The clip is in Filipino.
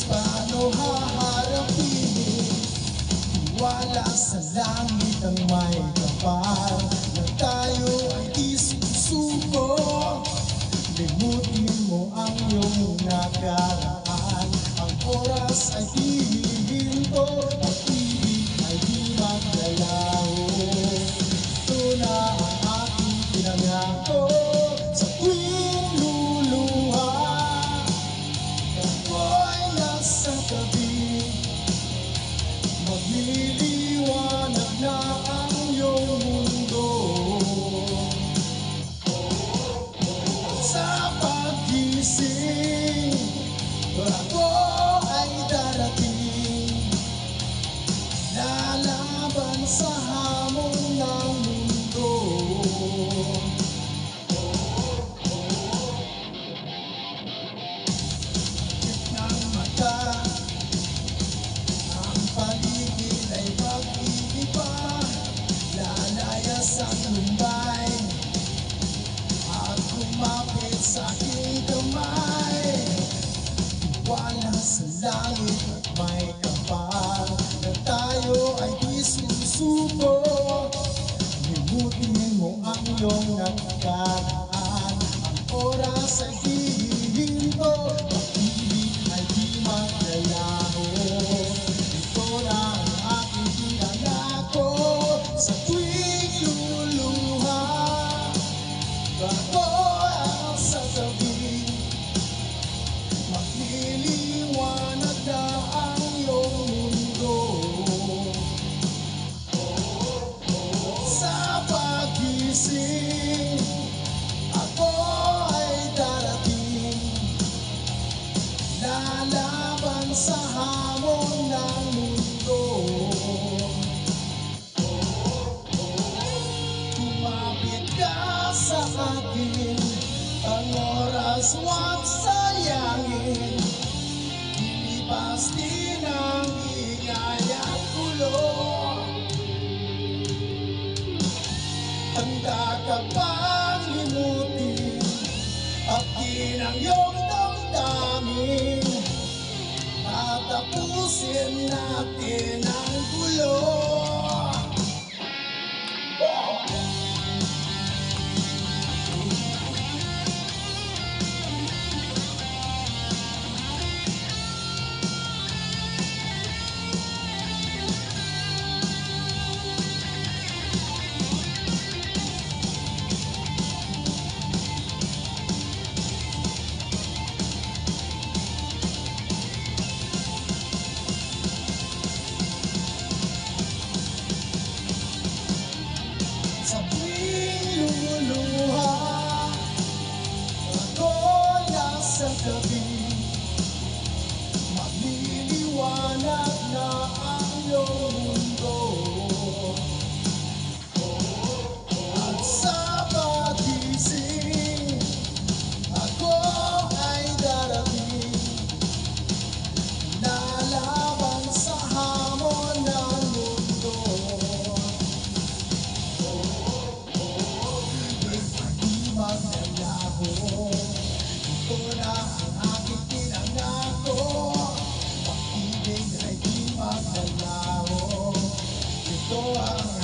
paano haharapin? Wala sa langit ang may kapal na tayo ay di susuko. Limutin mo ang iyong nakaraan. Ang oras ay hihinto, pag-ibig ay di maglalaho. Ito na ang aking pinangako sa tuwing luluha. Ako'y nasa tabi, magliliwanag na ang iyong mundo. Sa pag-gising, ako ay darating, lalaban sa hamon ng mundo. Ng mata, ang paligid ay mag-iiba, lalayas ang lumbay at kumapit sa aking kamay. Wala sa langit at may kapal na tayo ay di susuko. Limutin mo ang iyong nakaraan. Ang oras ay hihinto, pag-ibig ay di maglalaho. Ito na ang aking pinangako sa tuwing luluha. Ako ang sasabihin, magliliwanag na ang iyong mundo. Sa pag-gising, ako ay darating, lalaban sa hamon ng mundo. Kumapit ka sa akin, ang oras huwag sayangin. Ilipas din ang ingay at gulo. Handa ka bang limutin at din ang iyong damdamin? Tatapusin natin ang gulo. Sa tuwing lumuluha, ako'y nasa tabi, magliliwanag na ang iyong mundo. At sa pag-gising, ako ay darating, lalaban sa hamon ng mundo. Maglalaho, ito na ang aking pinangako. Pag-ibig ay di maglalaho, ito ang